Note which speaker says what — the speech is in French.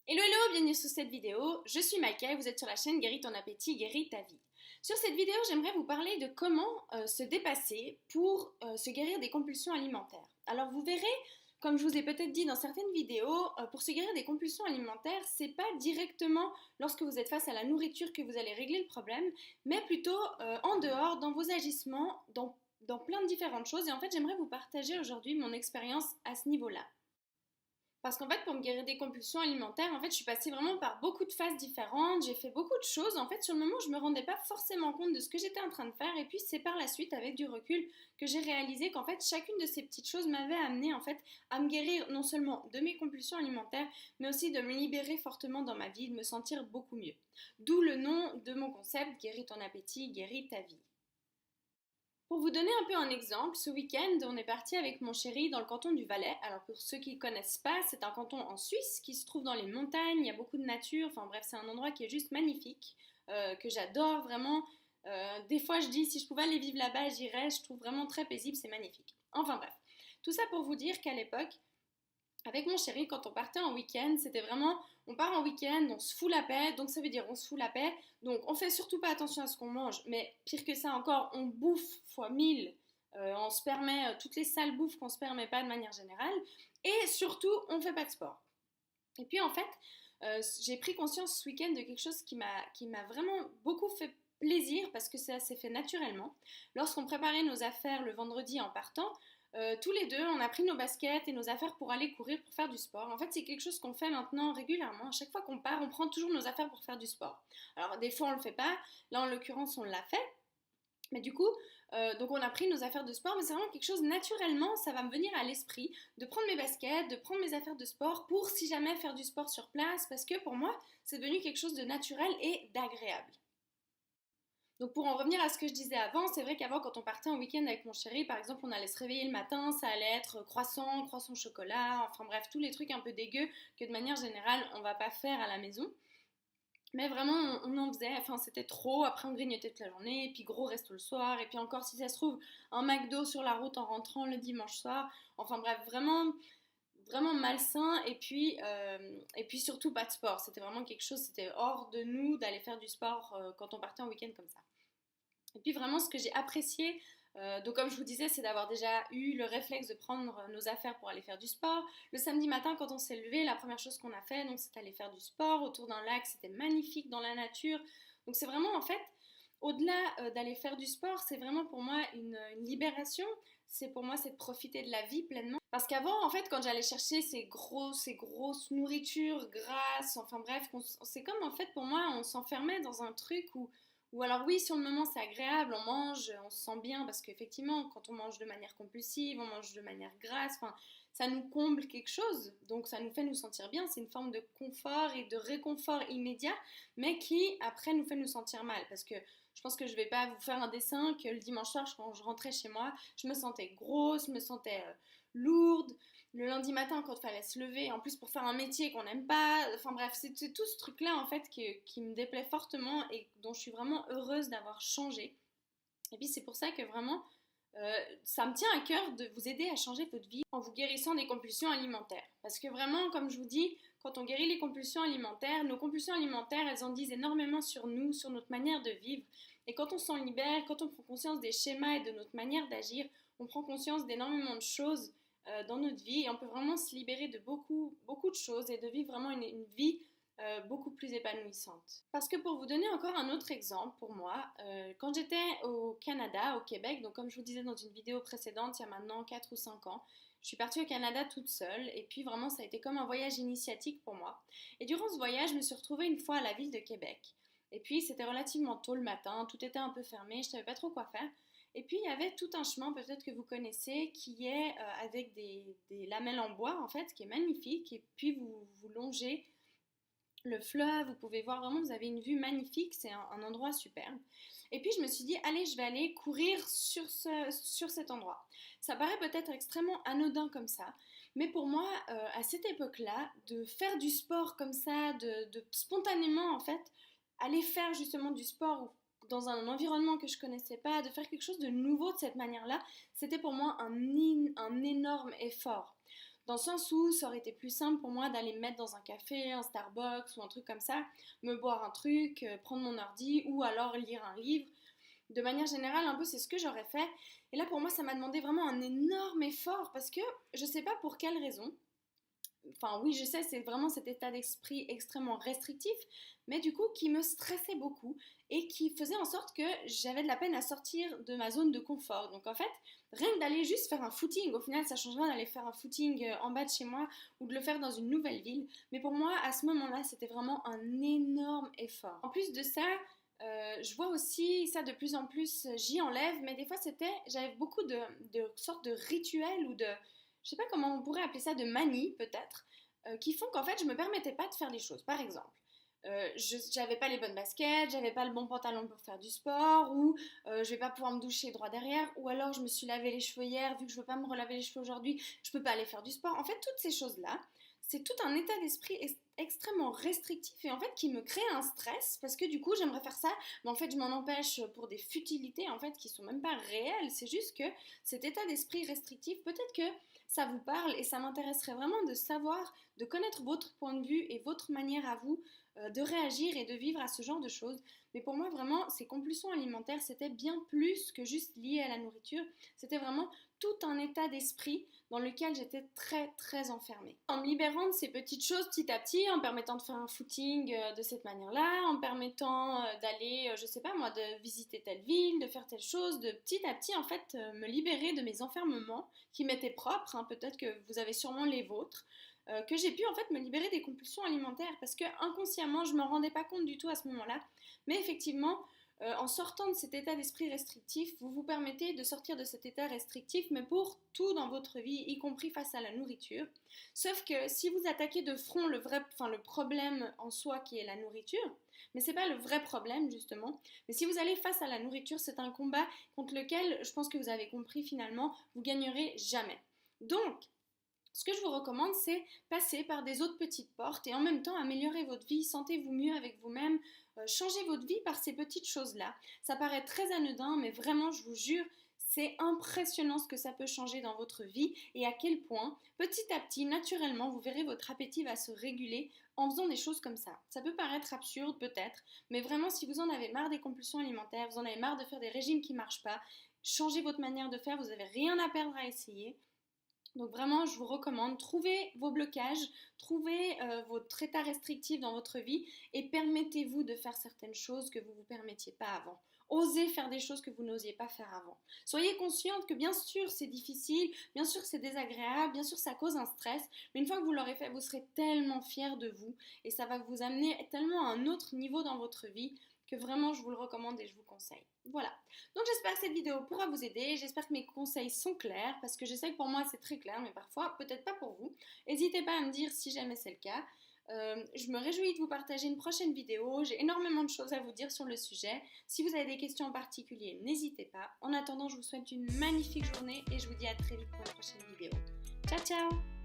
Speaker 1: Hello hello, bienvenue sur cette vidéo, je suis Maïka et vous êtes sur la chaîne Guéris ton appétit, guéris ta vie. Sur cette vidéo, j'aimerais vous parler de comment se dépasser pour se guérir des compulsions alimentaires. Alors vous verrez, comme je vous ai peut-être dit dans certaines vidéos, pour se guérir des compulsions alimentaires, c'est pas directement lorsque vous êtes face à la nourriture que vous allez régler le problème, mais plutôt en dehors, dans vos agissements, dans plein de différentes choses. Et en fait, j'aimerais vous partager aujourd'hui mon expérience à ce niveau-là. Parce qu'en fait, pour me guérir des compulsions alimentaires, en fait, je suis passée vraiment par beaucoup de phases différentes. J'ai fait beaucoup de choses. En fait, sur le moment, je me rendais pas forcément compte de ce que j'étais en train de faire. Et puis, c'est par la suite, avec du recul, que j'ai réalisé qu'en fait, chacune de ces petites choses m'avait amené en fait à me guérir non seulement de mes compulsions alimentaires, mais aussi de me libérer fortement dans ma vie, de me sentir beaucoup mieux. D'où le nom de mon concept, guéris ton appétit, guéris ta vie. Pour vous donner un peu un exemple, ce week-end, on est parti avec mon chéri dans le canton du Valais. Alors pour ceux qui ne connaissent pas, c'est un canton en Suisse qui se trouve dans les montagnes, il y a beaucoup de nature, enfin bref, c'est un endroit qui est juste magnifique, que j'adore vraiment. Des fois je dis, si je pouvais aller vivre là-bas, j'irais, je trouve vraiment très paisible, c'est magnifique. Enfin bref, tout ça pour vous dire qu'à l'époque, avec mon chéri, quand on partait en week-end, c'était vraiment, on part en week-end, on se fout la paix, donc ça veut dire on se fout la paix, donc on fait surtout pas attention à ce qu'on mange, mais pire que ça encore, on bouffe fois 1000, on se permet toutes les sales bouffes qu'on se permet pas de manière générale, et surtout, on fait pas de sport. Et puis en fait, j'ai pris conscience ce week-end de quelque chose qui m'a vraiment beaucoup fait plaisir parce que ça s'est fait naturellement. Lorsqu'on préparait nos affaires le vendredi en partant, tous les deux, on a pris nos baskets et nos affaires pour aller courir, pour faire du sport. En fait, c'est quelque chose qu'on fait maintenant régulièrement. À chaque fois qu'on part, on prend toujours nos affaires pour faire du sport. Alors, des fois, on le fait pas. Là, en l'occurrence, on l'a fait. Mais du coup, donc on a pris nos affaires de sport, mais c'est vraiment quelque chose naturellement, ça va me venir à l'esprit de prendre mes baskets, de prendre mes affaires de sport pour si jamais faire du sport sur place, parce que pour moi, c'est devenu quelque chose de naturel et d'agréable. Donc pour en revenir à ce que je disais avant, c'est vrai qu'avant quand on partait en week-end avec mon chéri, par exemple, on allait se réveiller le matin, ça allait être croissant, croissant chocolat, enfin bref, tous les trucs un peu dégueux que de manière générale on va pas faire à la maison. Mais vraiment, on en faisait, enfin c'était trop, après on grignotait toute la journée, et puis gros resto le soir, et puis encore si ça se trouve, un McDo sur la route en rentrant le dimanche soir, enfin bref, vraiment, vraiment malsain, et puis surtout pas de sport, c'était vraiment quelque chose, c'était hors de nous d'aller faire du sport quand on partait en week-end comme ça. Et puis vraiment ce que j'ai apprécié, donc comme je vous disais, c'est d'avoir déjà eu le réflexe de prendre nos affaires pour aller faire du sport. Le samedi matin, quand on s'est levé, la première chose qu'on a fait, donc, c'est aller faire du sport autour d'un lac. C'était magnifique dans la nature. Donc c'est vraiment en fait, au-delà d'aller faire du sport, c'est vraiment pour moi une libération. C'est pour moi, c'est de profiter de la vie pleinement. Parce qu'avant, en fait, quand j'allais chercher ces grosses nourritures grasses, enfin bref, c'est comme en fait pour moi, on s'enfermait dans un truc ou alors oui, sur le moment c'est agréable, on mange, on se sent bien parce qu'effectivement, quand on mange de manière compulsive, on mange de manière grasse, enfin, ça nous comble quelque chose, donc ça nous fait nous sentir bien, c'est une forme de confort et de réconfort immédiat, mais qui après nous fait nous sentir mal parce que je pense que je vais pas vous faire un dessin que le dimanche soir, quand je rentrais chez moi, je me sentais grosse, je me sentais lourde. Le lundi matin, quand il fallait se lever, en plus pour faire un métier qu'on n'aime pas, enfin bref, c'est tout ce truc-là en fait qui me déplaît fortement et dont je suis vraiment heureuse d'avoir changé. Et puis c'est pour ça que vraiment, ça me tient à cœur de vous aider à changer votre vie en vous guérissant des compulsions alimentaires. Parce que vraiment, comme je vous dis, quand on guérit les compulsions alimentaires, nos compulsions alimentaires, elles en disent énormément sur nous, sur notre manière de vivre. Et quand on s'en libère, quand on prend conscience des schémas et de notre manière d'agir, on prend conscience d'énormément de choses dans notre vie et on peut vraiment se libérer de beaucoup de choses et de vivre vraiment une vie beaucoup plus épanouissante. Parce que pour vous donner encore un autre exemple pour moi, quand j'étais au Canada, au Québec, donc comme je vous disais dans une vidéo précédente, il y a maintenant 4 ou 5 ans, je suis partie au Canada toute seule et puis vraiment ça a été comme un voyage initiatique pour moi. Et durant ce voyage, je me suis retrouvée une fois à la ville de Québec. Et puis c'était relativement tôt le matin, tout était un peu fermé, je savais pas trop quoi faire. Et puis il y avait tout un chemin, peut-être que vous connaissez, qui est avec des lamelles en bois en fait, qui est magnifique. Et puis vous longez le fleuve, vous pouvez voir vraiment, vous avez une vue magnifique, c'est un endroit superbe. Et puis je me suis dit, allez, je vais aller courir sur cet endroit. Ça paraît peut-être extrêmement anodin comme ça, mais pour moi, à cette époque-là, de faire du sport comme ça, de spontanément en fait, aller faire justement du sport dans un environnement que je connaissais pas, de faire quelque chose de nouveau de cette manière-là, c'était pour moi un énorme effort. dans le sens où ça aurait été plus simple pour moi d'aller me mettre dans un café, un Starbucks ou un truc comme ça, me boire un truc, prendre mon ordi ou alors lire un livre. De manière générale, un peu c'est ce que j'aurais fait. Et là pour moi ça m'a demandé vraiment un énorme effort parce que je sais pas pour quelle raison. Enfin oui je sais, c'est vraiment cet état d'esprit extrêmement restrictif, mais du coup qui me stressait beaucoup et qui faisait en sorte que j'avais de la peine à sortir de ma zone de confort. Donc en fait, rien que d'aller juste faire un footing, au final ça change rien d'aller faire un footing en bas de chez moi ou de le faire dans une nouvelle ville, mais pour moi à ce moment-là c'était vraiment un énorme effort. En plus de ça, je vois aussi ça de plus en plus, j'y enlève, mais des fois j'avais beaucoup de sortes de rituels ou de, je sais pas comment on pourrait appeler ça, de manies peut-être, qui font qu'en fait je me permettais pas de faire les choses. Par exemple, j'avais pas les bonnes baskets, j'avais pas le bon pantalon pour faire du sport, ou je vais pas pouvoir me doucher droit derrière, ou alors je me suis lavé les cheveux hier, vu que je veux pas me relaver les cheveux aujourd'hui, je peux pas aller faire du sport. En fait, toutes ces choses-là, c'est tout un état d'esprit extrêmement restrictif et en fait qui me crée un stress parce que du coup j'aimerais faire ça, mais en fait je m'en empêche pour des futilités en fait qui sont même pas réelles. C'est juste que cet état d'esprit restrictif, peut-être que ça vous parle et ça m'intéresserait vraiment de savoir, de connaître votre point de vue et votre manière à vous de réagir et de vivre à ce genre de choses. Mais pour moi vraiment ces compulsions alimentaires c'était bien plus que juste lié à la nourriture, c'était vraiment tout un état d'esprit dans lequel j'étais très très enfermée. En me libérant de ces petites choses petit à petit, en permettant de faire un footing de cette manière-là, en permettant d'aller, je sais pas moi, de visiter telle ville, de faire telle chose, de petit à petit en fait me libérer de mes enfermements qui m'étaient propres, hein, peut-être que vous avez sûrement les vôtres, que j'ai pu en fait me libérer des compulsions alimentaires parce que inconsciemment je ne m'en rendais pas compte du tout à ce moment-là, mais effectivement en sortant de cet état d'esprit restrictif, vous vous permettez de sortir de cet état restrictif, mais pour tout dans votre vie, y compris face à la nourriture. Sauf que si vous attaquez de front le problème en soi qui est la nourriture, mais c'est pas le vrai problème justement, mais si vous allez face à la nourriture, c'est un combat contre lequel, je pense que vous avez compris finalement, vous gagnerez jamais. Donc, ce que je vous recommande, c'est passer par des autres petites portes et en même temps améliorer votre vie, sentez-vous mieux avec vous-même, changez votre vie par ces petites choses-là. Ça paraît très anodin, mais vraiment, je vous jure, c'est impressionnant ce que ça peut changer dans votre vie et à quel point, petit à petit, naturellement, vous verrez votre appétit va se réguler en faisant des choses comme ça. Ça peut paraître absurde peut-être, mais vraiment, si vous en avez marre des compulsions alimentaires, vous en avez marre de faire des régimes qui ne marchent pas, changez votre manière de faire, vous n'avez rien à perdre à essayer. Donc vraiment, je vous recommande, trouvez vos blocages, trouvez votre état restrictif dans votre vie et permettez-vous de faire certaines choses que vous ne vous permettiez pas avant. Osez faire des choses que vous n'osiez pas faire avant. Soyez consciente que bien sûr c'est difficile, bien sûr c'est désagréable, bien sûr ça cause un stress, mais une fois que vous l'aurez fait, vous serez tellement fiers de vous et ça va vous amener tellement à un autre niveau dans votre vie que vraiment je vous le recommande et je vous conseille. Voilà, donc j'espère que cette vidéo pourra vous aider, j'espère que mes conseils sont clairs, parce que je sais que pour moi c'est très clair, mais parfois peut-être pas pour vous. N'hésitez pas à me dire si jamais c'est le cas. Je me réjouis de vous partager une prochaine vidéo, j'ai énormément de choses à vous dire sur le sujet. Si vous avez des questions en particulier, n'hésitez pas. En attendant, je vous souhaite une magnifique journée et je vous dis à très vite pour une prochaine vidéo. Ciao ciao!